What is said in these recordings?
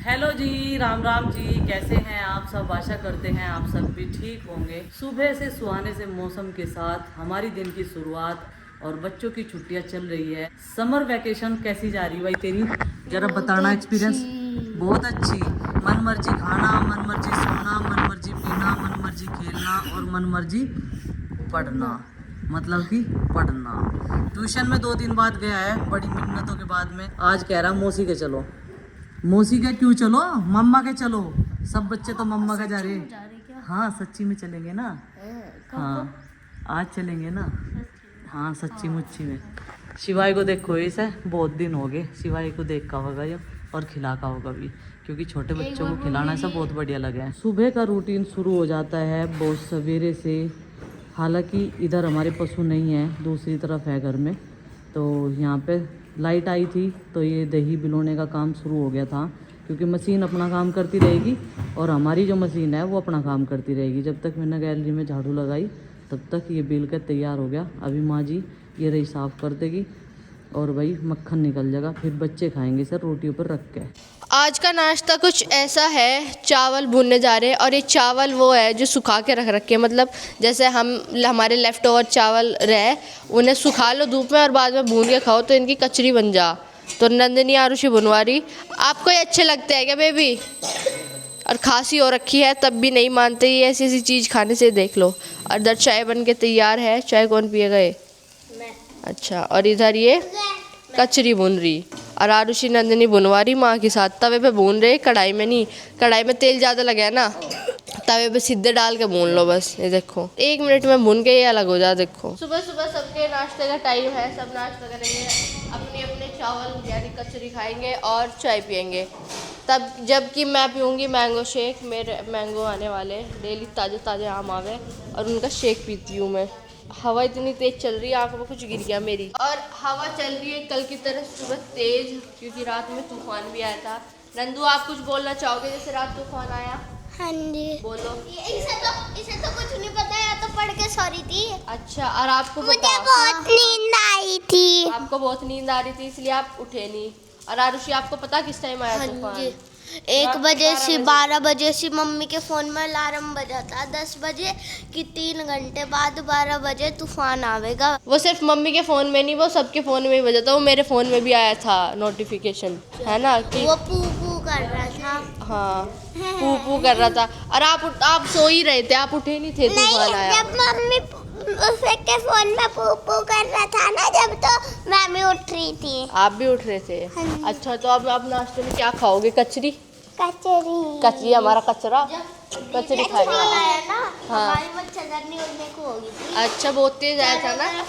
Hello जी, राम राम जी। कैसे हैं आप सब? आशा करते हैं आप सब भी ठीक होंगे। सुबह से सुहाने से मौसम के साथ हमारी दिन की शुरुआत और बच्चों की छुट्टियां चल रही है। समर वैकेशन कैसी जा रही है भाई तेरी? जरा बताना एक्सपीरियंस। बहुत अच्छी। मन मर्जी खाना, मन मर्जी सोना, मन मर्जी पीना, मन मर्जी खेलना और मन मर्जी पढ़ना। मतलब कि पढ़ना। ट्यूशन में 2 दिन बाद गया है, बड़ी मिन्नतों के बाद में। आज कह रहा मौसी के चलो। मौसी के क्यों चलो, मम्मा के चलो। सब बच्चे तो मम्मा का जा रहे हैं। हाँ सच्ची में चलेंगे ना। हाँ आज चलेंगे ना। हाँ सच्ची मुच्ची में। शिवाई को देखो, इसे बहुत दिन हो गए शिवाई को देखा होगा ये, और खिला का होगा भी, क्योंकि छोटे बच्चों को खिलाना ऐसा बहुत बढ़िया लगा है। सुबह का रूटीन शुरू हो जाता है बहुत सवेरे से। हालांकि इधर हमारे पशु नहीं है, दूसरी तरफ है घर में। तो यहाँ पे लाइट आई थी तो ये दही बिलोने का काम शुरू हो गया था, क्योंकि मशीन अपना काम करती रहेगी और हमारी जो मशीन है वो अपना काम करती रहेगी। जब तक मैंने गैलरी में झाड़ू लगाई तब तक ये बिल कर तैयार हो गया। अभी माँ जी ये रही साफ़ कर देगी और भाई मक्खन निकल जाएगा, फिर बच्चे खाएंगे सर रोटियों पर रख के। आज का नाश्ता कुछ ऐसा है, चावल भूनने जा रहे हैं। और ये चावल वो है जो सुखा के रख रखे हैं, मतलब जैसे हमारे लेफ़्ट ओवर चावल रहे, उन्हें सुखा लो धूप में और बाद में भून के खाओ तो इनकी कचरी बन जा। तो नंदिनी आरुषि बनवारी, आपको ये अच्छे लगते हैं क्या बेबी? और खांसी हो रखी है तब भी नहीं मानते, ये ऐसी ऐसी चीज़ खाने से देख लो। और इधर चाय बन के तैयार है। चाय कौन पिएगा? ये अच्छा। और इधर ये कचरी भून रही और आरुषि नंदिनी बुनवारी माँ के साथ तवे पे भून रहे, कढ़ाई में नहीं। कढ़ाई में तेल ज़्यादा लगा है ना, तवे पे सीधे डाल के भून लो बस। ये देखो 1 मिनट में भून के ये अलग हो जाए। देखो सुबह सुबह सबके नाश्ते का टाइम है, सब नाश्ता करेंगे, अपने अपने चावल यानी कचरी खाएंगे और चाय पियेंगे। तब जबकि मैं पीऊँगी मैंगो शेक। मेरे मैंगो आने वाले, डेली ताज़े ताज़े आम आवे और उनका शेक पीती हूँ मैं। हवा इतनी तेज चल रही है, आंखों में कुछ गिर गया मेरी। और हवा चल रही है कल की तरह सुबह तेज, क्योंकि रात में तूफान भी आया था। नंदू आप कुछ बोलना चाहोगे? जैसे रात तूफान आया। हाँ जी बोलो। इसे तो कुछ नहीं पता, या तो पढ़ के सॉरी थी। अच्छा, और आपको मुझे बताओ? बहुत नींद आई थी। आपको बहुत नींद आ रही थी इसलिए आप उठे नहीं। और आरुषि आपको पता किस टाइम आया तूफान? 1 बजे से 12 बजे से मम्मी के फ़ोन में अलार्म बजा था 10 बजे कि 3 घंटे बाद 12 बजे तूफान आवेगा। वो सिर्फ मम्मी के फ़ोन में नहीं, वो सबके फ़ोन में ही बजा था। वो मेरे फ़ोन में भी आया था नोटिफिकेशन, है ना कि वो पू पू कर रहा था। हाँ पू पू कर रहा था। और आप सो ही रहे थे, आप उठे नहीं थे तूफान आया। जब मम्मी उसे के फ़ोन में पू पू कर रहा था ना, जब तो मैं भी उठ रही थी। आप भी उठ रहे थे? अच्छा, तो अब आप नाश्ते में क्या खाओगे? कचरी? कचरी हमारा कचरा कचरी खाएंगे। हाँ मच्छरदानी उड़ने को होगी थी। अच्छा, बहुत तेज आया था ना,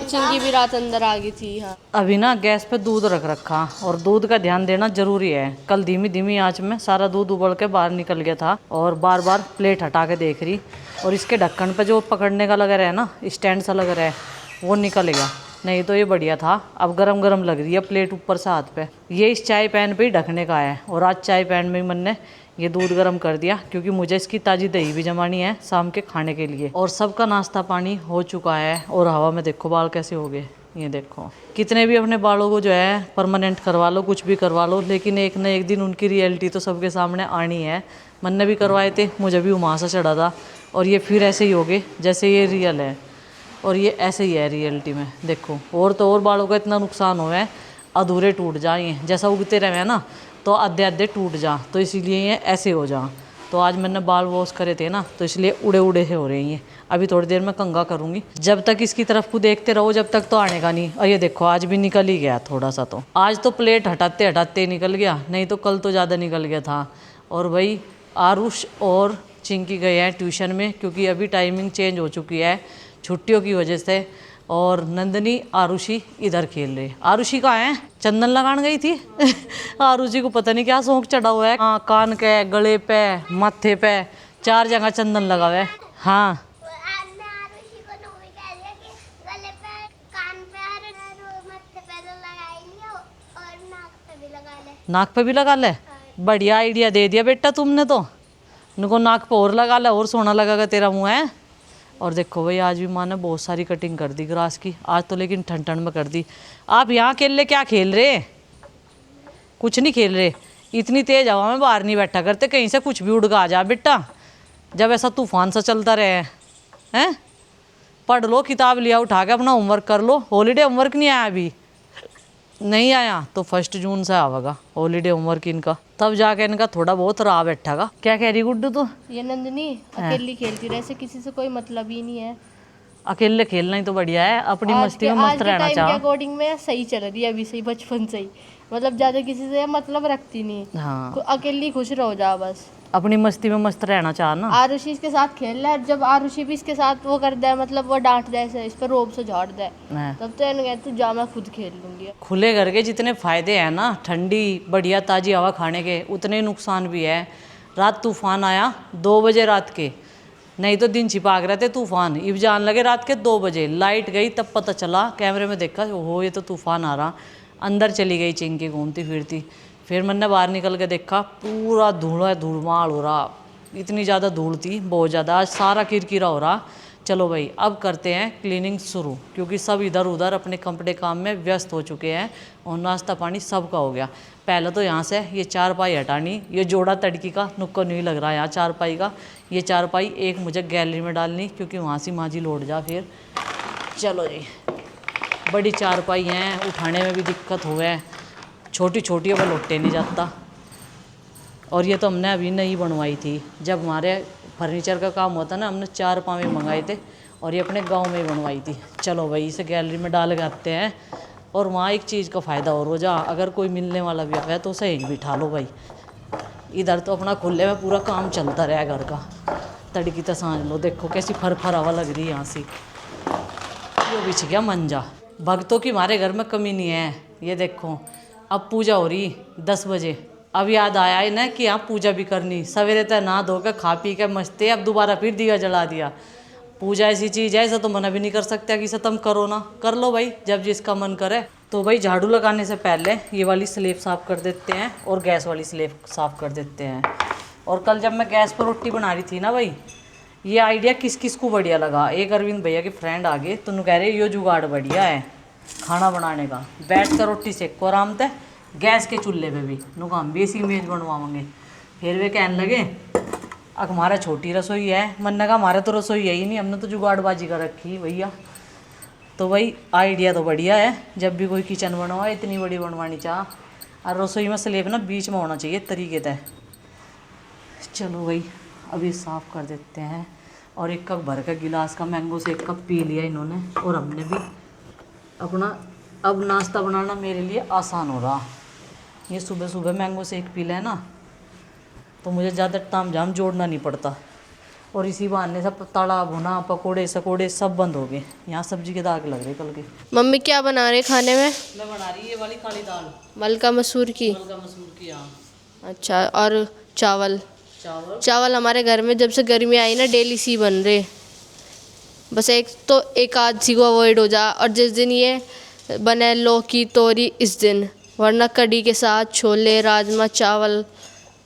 चिंकी भी रात अंदर आ गई थी। हाँ अभी ना गैस पे दूध रख रखा, और दूध का ध्यान देना जरूरी है। कल धीमी धीमी आंच में सारा दूध उबल के बाहर निकल गया था, और बार बार प्लेट हटा के देख रही। और इसके ढक्कन पे जो पकड़ने का लगा रहा है ना, स्टैंड सा लगा रहा है, वो निकल गया। नहीं तो ये बढ़िया था। अब गरम गरम लग रही है प्लेट ऊपर से हाथ पे। ये इस चाय पैन पे ही ढकने का है, और आज चाय पैन में ही मन ने ये दूध गर्म कर दिया, क्योंकि मुझे इसकी ताज़ी दही भी जमानी है शाम के खाने के लिए। और सबका नाश्ता पानी हो चुका है। और हवा में देखो बाल कैसे हो गए। ये देखो, कितने भी अपने बालों को जो है परमानेंट करवा लो, कुछ भी करवा लो, लेकिन एक न एक दिन उनकी रियलिटी तो सबके सामने आनी है। मन ने भी करवाए थे, मुझे भी उमासा चढ़ा था, और ये फिर ऐसे ही हो गए जैसे ये रियल है। और ये ऐसे ही है रियलिटी में। देखो, और तो और बालों का इतना नुकसान हुआ है, अधूरे टूट जाए, जैसा उगते रहे ना तो आधे आधे टूट जा, तो इसीलिए ये ऐसे हो जा। तो आज मैंने बाल वॉश करे थे ना, तो इसलिए उड़े उड़े से हो रहे हैं। अभी थोड़ी देर में कंघा करूँगी। जब तक इसकी तरफ को देखते रहो जब तक तो आने का नहीं। और ये देखो आज भी निकल ही गया थोड़ा सा। तो आज तो प्लेट हटाते हटाते निकल गया, नहीं तो कल तो ज़्यादा निकल गया था। और भाई आरुष और चिंकी गए हैं ट्यूशन में, क्योंकि अभी टाइमिंग चेंज हो चुकी है छुट्टियों की वजह से। और नंदनी आरुषि इधर खेल रहे। आरुषि कहाँ है? चंदन लगाने गई थी। आरुषि को पता नहीं क्या शौक चढ़ा हुआ है। हाँ, कान के, गले पे, माथे पे, 4 जगह चंदन लगा हुआ है। हाँ नाक पे भी लगा ले। बढ़िया आइडिया दे दिया बेटा तुमने तो। उनको नाक पे और लगा ले, और सोना लगेगा तेरा मुँह है। और देखो भाई आज भी माँ ने बहुत सारी कटिंग कर दी ग्रास की आज तो, लेकिन ठंड ठंड में कर दी। आप यहाँ अकेले क्या खेल रहे? कुछ नहीं खेल रहे। इतनी तेज हवा में बाहर नहीं बैठा करते, कहीं से कुछ भी उड़ के आ जा बेटा। जब ऐसा तूफान सा चलता रहे हैं, पढ़ लो, किताब लिया उठा के अपना होमवर्क कर लो। हॉलीडे होमवर्क नहीं आया अभी, नहीं आया तो 1 जून से आवेगा हॉलीडे होमवर्क इनका, तब जाके इनका थोड़ा बहुत रहा बैठेगा। क्या कह रही गुड्डू तू? ये नंदिनी अकेली खेलती रहे, किसी से कोई मतलब ही नहीं है। अकेले खेलना ही तो बढ़िया है, अपनी मस्ती में मस्त रहना के चाह। अकॉर्डिंग में सही चल रही है अभी से ही, बचपन से ही, मतलब ज्यादा किसी से मतलब रखती नहीं। हाँ, अकेली खुश रहो जा बस, अपनी मस्ती में मस्त रहना चाह ना। आरुषि इसके साथ खेल रहा है, जब आरुषि भी इसके साथ वो कर दे, मतलब वो डांट दे इसे, इस पर रोब से झाड़ दे, हाँ। तब तो इन्हें तू जा मैं खुद खेल लूंगी। खुले घर के जितने फायदे हैं ना, ठंडी बढ़िया ताज़ी हवा खाने के, उतने नुकसान भी है। रात तूफान आया 2 बजे रात के, नहीं तो दिन छिपा के रहते तूफान। इब जान लगे रात के 2 बजे, लाइट गई तब पता चला, कैमरे में देखा ओहो ये तो तूफान आ रहा। अंदर चली गई चिंकी घूमती फिरती, फिर मैंने बाहर निकल के देखा पूरा धूल धूलमाल हो रहा, इतनी ज़्यादा धूल थी, बहुत ज़्यादा। आज सारा किरकिरा हो रहा। चलो भाई अब करते हैं क्लीनिंग शुरू, क्योंकि सब इधर उधर अपने कपड़े काम में व्यस्त हो चुके हैं और नाश्ता पानी सबका हो गया। पहले तो यहाँ से ये चारपाई हटानी, ये जोड़ा तड़की का नुक्कड़ नहीं लग रहा है यहाँ चारपाई का। ये चारपाई एक मुझे गैलरी में डालनी, क्योंकि वहाँ से माजी लौट जा फिर। चलो जी, बड़ी चारपाई हैं, उठाने में भी दिक्कत हो है, छोटी छोटी है वो लौटे नहीं जाता। और ये तो हमने अभी नई बनवाई थी, जब हमारे फर्नीचर का काम होता ना, हमने 4 पावे मंगाए थे और ये अपने गांव में ही बनवाई थी। चलो भाई इसे गैलरी में डाल के आते हैं। और वहाँ एक चीज़ का फ़ायदा और हो जा, अगर कोई मिलने वाला भी आया तो उसे यहीं बिठा लो भाई। इधर तो अपना खुले में पूरा काम चलता रहा घर का। तड़की तो सांझ लो, देखो कैसी फर हवा लग रही है यहाँ से। ये बिछ गया मंजा। भक्तों की हमारे घर में कमी नहीं है। ये देखो अब पूजा हो रही 10 बजे, अब याद आया है ना कि यहाँ पूजा भी करनी। सवेरे तक नहा धो के खा पी के मस्ते, अब दोबारा फिर दिया जला दिया। पूजा ऐसी चीज़ है, ऐसा तो मना भी नहीं कर सकता कि इसे तुम करो ना, कर लो भाई जब जिसका मन करे। तो भाई झाड़ू लगाने से पहले ये वाली स्लेब साफ़ कर देते हैं और गैस वाली स्लेब साफ़ कर देते हैं। और कल जब मैं गैस पर रोटी बना रही थी ना भाई, ये आइडिया किस किस को बढ़िया लगा। एक अरविंद भैया के फ्रेंड आ गए, तो कह रहे ये जुगाड़ बढ़िया है खाना बनाने का, बैठ कर रोटी सेको आराम से गैस के चूल्हे पे भी, नुका हम भी इसी मेज बनवाएंगे। फिर वे कहने लगे अब हमारा छोटी रसोई है। मैंने कहा हमारा तो रसोई है ही नहीं, हमने तो जुगाड़बाजी कर रखी भैया। तो भाई आइडिया तो बढ़िया है, जब भी कोई किचन बनवा इतनी बड़ी बनवानी चाह। और रसोई में स्लेब ना बीच में होना चाहिए तरीके तय। चलो भाई अभी साफ़ कर देते हैं। और 1 कप भर के गिलास का मैंगो से 1 कप पी लिया इन्होंने और हमने भी अपना। अब नाश्ता बनाना मेरे लिए आसान हो रहा। ये सुबह सुबह मैंगो शेक पी लें ना, तो मुझे ज़्यादा ताम झाम जोड़ना नहीं पड़ता। और इसी बहाने सब तला भुना पकोड़े सकोड़े सब बंद हो गए। यहाँ सब्जी के दाग लग रहे कल के। मम्मी क्या बना रहे खाने में? मैं बना रही ये वाली काली दाल, मलका मसूर की। मलका मसूर की। हाँ अच्छा, और चावल? चावल चावल हमारे घर में जब से गर्मी आई ना डेली सी बन रहे, बस एक आध सी को अवॉइड हो जा। और जिस दिन ये बने लौकी तोरी इस दिन, वरना कढ़ी के साथ छोले राजमा चावल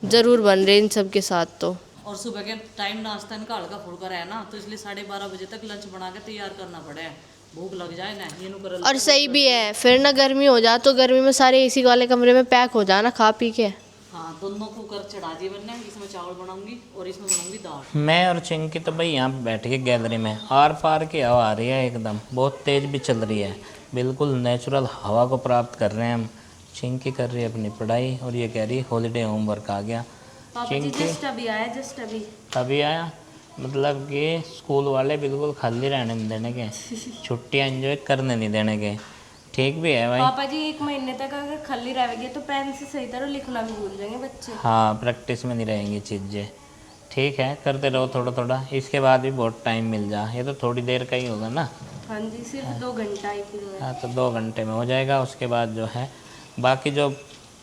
ज़रूर बन रहे इन सब के साथ। तो और सुबह के टाइम नाश्ता इनका हल्का फुल्का है ना, तो इसलिए 12:30 बजे तक लंच बना के तैयार करना पड़े, भूख लग जाए ना ये नु कर। और सही भी है, फिर ना गर्मी हो जा तो गर्मी में सारे एसी वाले कमरे में पैक हो जाना खा पी के। हाँ दोनों कुकर चढ़ा दिए मैंने, इसमें चावल बनाऊंगी और इसमें बनाऊंगी दाल। मैं और चिंकी तो भाई यहाँ बैठ के गैलरी में आर पार की हवा आ रही है, एकदम बहुत तेज़ भी चल रही है, बिल्कुल नेचुरल हवा को प्राप्त कर रहे हैं हम। चिंकी कर रही है अपनी पढ़ाई और ये कह रही हॉलीडे होमवर्क आ गया। चिंकी जस्ट अभी अभी आया, मतलब कि स्कूल वाले बिल्कुल खाली रहने नहीं देने के, छुट्टियाँ एंजॉय करने नहीं देने के। ठीक भी है भाई। पापा जी 1 महीने तक अगर खाली रहेंगे तो पेन से सही तरह लिखना भी भूल जाएंगे बच्चे। हाँ प्रैक्टिस में नहीं रहेंगी चीज़ें। ठीक है करते रहो थोड़ा थोड़ा, इसके बाद भी बहुत टाइम मिल जा। ये तो थोड़ी देर का ही होगा ना। हाँ जी, सिर्फ 2 घंटा ही फिर है। हाँ तो 2 घंटे में हो जाएगा। उसके बाद जो है बाकी जो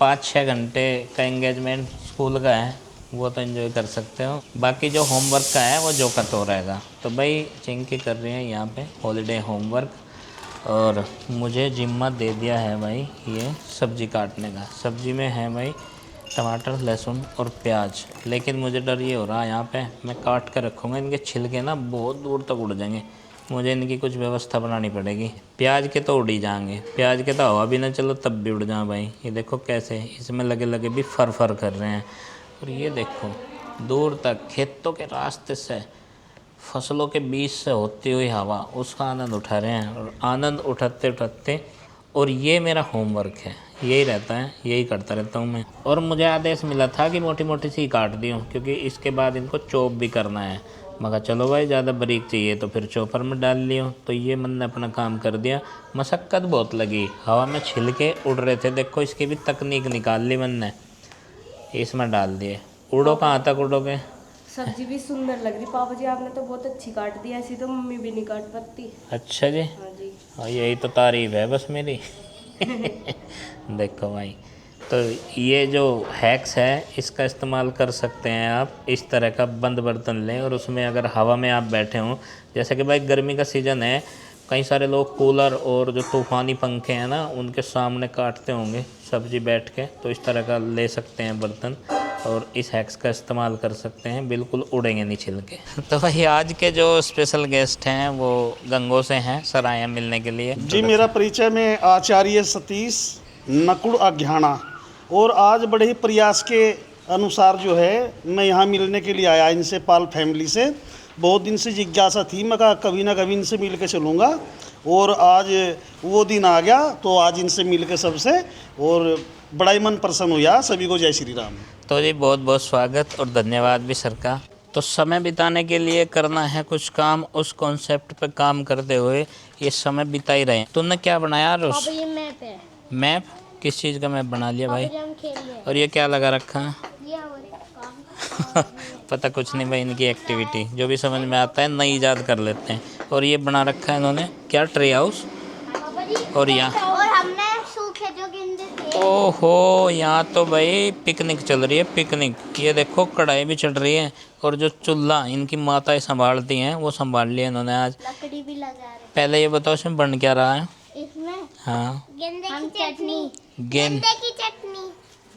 5-6 घंटे का एंगेजमेंट स्कूल का है वो तो एंजॉय कर सकते हो। बाकी जो होमवर्क का है वो जो का तो रहेगा। तो भाई चिंकी कर रही है यहाँ पे हॉलीडे होमवर्क, और मुझे जिम्मा दे दिया है भाई ये सब्ज़ी काटने का। सब्ज़ी में है भाई टमाटर लहसुन और प्याज, लेकिन मुझे डर ये हो रहा है यहाँ पे मैं काट कर रखूँगा, इनके छिलके ना बहुत दूर तक उड़ जाएंगे। मुझे इनकी कुछ व्यवस्था बनानी पड़ेगी। प्याज के तो उड़ ही जाएंगे, प्याज के तो हवा भी ना चलो तब भी उड़ जाए भाई। ये देखो कैसे इसमें लगे लगे भी फर फर कर रहे हैं। और ये देखो दूर तक खेतों के रास्ते से, फसलों के बीच से होती हुई हवा, उसका आनंद उठा रहे हैं। और आनंद उठाते उठाते, और ये मेरा होमवर्क है, यही रहता है, यही करता रहता हूँ मैं। और मुझे आदेश मिला था कि मोटी मोटी सी काट दी हूँ, क्योंकि इसके बाद इनको चॉप भी करना है। मगर चलो भाई ज़्यादा बारीक चाहिए तो फिर चॉपर में डाल लियो। तो ये मन ने अपना काम कर दिया। मशक्क़त बहुत लगी, हवा में छिलके उड़ रहे थे। देखो इसकी भी तकनीक निकाल ली मन ने, इसमें डाल दिए। उड़ो कहाँ तक उड़ोगे। सब्जी भी सुंदर लग रही पापा जी, आपने तो बहुत अच्छी काट दी, ऐसी तो मम्मी भी नहीं काट पाती। अच्छा जी, हाँ जी। और यही तो तारीफ है बस मेरी। देखो भाई, तो ये जो हैक्स है इसका इस्तेमाल कर सकते हैं आप। इस तरह का बंद बर्तन लें और उसमें अगर हवा में आप बैठे हों, जैसे कि भाई गर्मी का सीज़न है, कई सारे लोग कूलर और जो तूफ़ानी पंखे हैं ना उनके सामने काटते होंगे सब्जी बैठ के, तो इस तरह का ले सकते हैं बर्तन और इस हैक्स का इस्तेमाल कर सकते हैं, बिल्कुल उड़ेंगे नहीं छिलके। तो भाई आज के जो स्पेशल गेस्ट हैं वो गंगो से हैं, सर आए हैं मिलने के लिए। जी, मेरा परिचय में आचार्य सतीश नकुड़ अज्ञाना, और आज बड़े ही प्रयास के अनुसार जो है मैं यहाँ मिलने के लिए आया इनसे, पाल फैमिली से। बहुत दिन से जिज्ञासा थी, मैं कहा कभी ना कभी इनसे मिल के चलूँगा, और आज वो दिन आ गया। तो आज इनसे मिल के सबसे, और बड़ा ही मन प्रसन्न हुआ। सभी को जय श्री राम। तो जी बहुत बहुत स्वागत और धन्यवाद भी सर का। तो समय बिताने के लिए करना है कुछ काम, उस कॉन्सेप्ट पे काम करते हुए ये समय बिता ही रहे हैं। तुमने क्या बनाया रोज? ये मैप है, मैप? किस चीज़ का मैप बना लिया भाई? हम खेल रहे और ये क्या लगा रखा है? ये काम पता कुछ नहीं भाई, इनकी एक्टिविटी जो भी समझ में आता है नई ईजाद कर लेते हैं। और ये बना रखा है इन्होंने क्या, ट्री हाउस। और यहाँ और हमने सूखे जो गेंदे थे। ओहो, यहाँ तो भाई पिकनिक चल रही है, पिकनिक। ये देखो कढ़ाई भी चढ़ रही है, और जो चूल्हा इनकी माताएं संभालती हैं वो संभाल लिया इन्होंने आज। लकड़ी भी लगा रहे पहले ये बताओ इसमें बन क्या रहा है? इसमें हाँ, गेंदे की चटनी,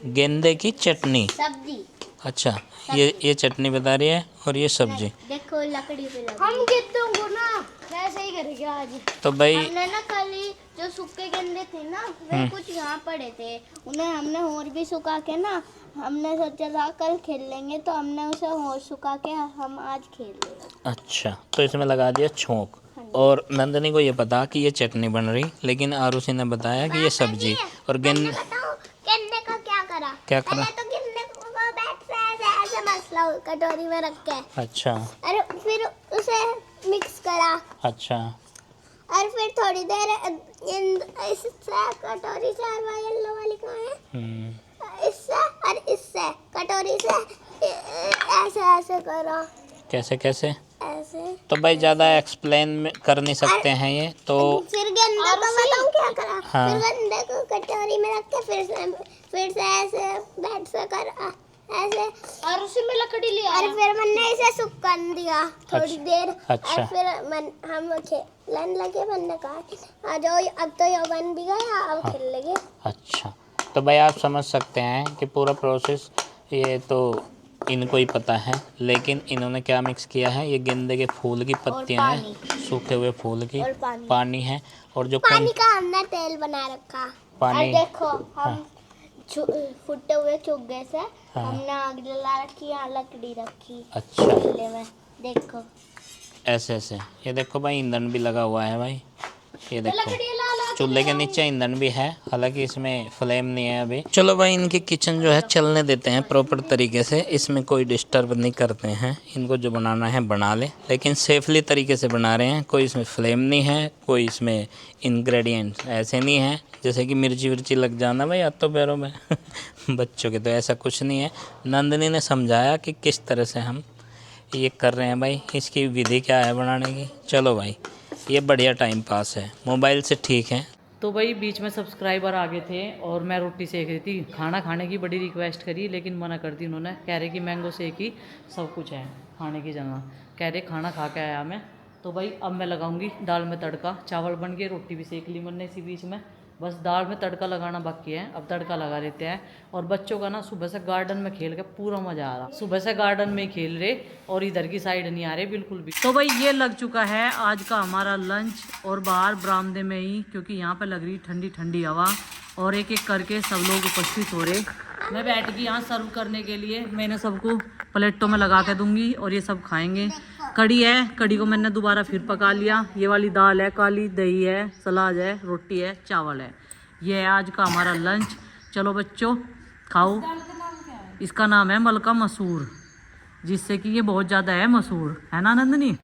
गेंदे की चटनी। सब्जी। अच्छा, ये चटनी बता रही है और ये सब्जी। देखो लकड़ी पे लगा, हम कितनों को ना वैसे ही करेंगे आज। तो भाई हमने ना कल ही जो सूखे गेंदे थे ना, वे कुछ यहाँ पड़े थे, उन्हें हमने और भी सुखा के ना, हमने सोचा था कल खेल लेंगे, तो हमने उसे और सुखा के हम आज खेल लेंगे। अच्छा, तो इसमें लगा दिया छोंक। और नंदनी को ये पता कि ये चटनी बन रही, लेकिन आरुषि ने बताया कि ये सब्जी। और गेंदे का क्या करा? क्या करा? पहले तो गेंदे को बैठ से ऐसे मसला कटोरी में रख के, अच्छा अरे फिर उसे मिक्स करा, अच्छा, और फिर थोड़ी देर इससे कटोरी से, येलो वाली कहाँ है, इससे और इससे कटोरी से ऐसे ऐसे करो। कैसे कैसे? ऐसे। तो भाई ज़्यादा एक्सप्लेन कर नहीं सकते हैं ये तो। फिर गेंदे को बताऊँ क्या करा? हाँ। फिर गेंदे को कटोरी में रख के फिर से ऐसे बैठ से करा, ऐसे, और उसी में लकड़ी लिया, और फिर मैंने इसे सुखन दिया थोड़ी देर। अच्छा। और फिर हम खेलन लगे, मैंने कहा आ जाओ, अब तो ये बन भी गया, अब खेल लगे। अच्छा, तो भाई आप समझ सकते हैं कि पूरा प्रोसेस ये तो इनको ही पता है, लेकिन इन्होंने क्या मिक्स किया है, ये गेंदे के फूल की पत्तियां हैं, सूखे हुए फूल की, और पानी है, और जो पानी का हमने तेल बना रखा। पानी, और देखो हम फुटे हुए चुग्गे से हमने आग जला रखी, यहाँ लकड़ी रखी। अच्छा, चूल्हे में देखो ऐसे ऐसे। ये देखो भाई ईंधन भी लगा हुआ है भाई, ये देखो चूल्हे के नीचे ईंधन भी है, हालांकि इसमें फ्लेम नहीं है अभी। चलो भाई इनकी किचन जो है चलने देते हैं प्रॉपर तरीके से, इसमें कोई डिस्टर्ब नहीं करते हैं। इनको जो बनाना है बना ले, लेकिन सेफली तरीके से बना रहे हैं। कोई इसमें फ्लेम नहीं है, कोई इसमें इंग्रेडिएंट्स ऐसे नहीं है जैसे कि मिर्ची विर्ची लग जाना भाई हाथों पैरों में। बच्चों के तो ऐसा कुछ नहीं है। नंदनी ने समझाया कि किस तरह से हम ये कर रहे हैं भाई, इसकी विधि क्या है बनाने की। चलो भाई ये बढ़िया टाइम पास है, मोबाइल से ठीक है। तो भाई बीच में सब्सक्राइबर आ गए थे और मैं रोटी सेक रही थी। खाना खाने की बड़ी रिक्वेस्ट करी, लेकिन मना कर दी उन्होंने। कह रहे कि मैंगो शेक ही सब कुछ है खाने की जगह। कह रहे खाना खा के आया मैं। तो भाई अब मैं लगाऊंगी दाल में तड़का। चावल बन गए, रोटी भी सेक ली मैंने इसी बीच में। बस दाल में तड़का लगाना बाकी है, अब तड़का लगा लेते हैं। और बच्चों का ना सुबह से गार्डन में खेल के पूरा मजा आ रहा, सुबह से गार्डन में खेल रहे और इधर की साइड नहीं आ रहे बिल्कुल भी। तो भाई ये लग चुका है आज का हमारा लंच, और बाहर बरामदे में ही, क्योंकि यहाँ पे लग रही ठंडी ठंडी हवा, और एक एक करके सब लोग उपस्थित हो रहे। मैं बैठ गई यहाँ सर्व करने के लिए, मैंने सबको प्लेटों में लगा के दूंगी और ये सब खाएंगे। कड़ी है, कड़ी को मैंने दोबारा फिर पका लिया। ये वाली दाल है काली, दही है, सलाद है, रोटी है, चावल है। ये है आज का हमारा लंच। चलो बच्चों खाओ। इसका नाम है मलका मसूर, जिससे कि ये बहुत ज़्यादा है मशहूर, है ना नंदनी?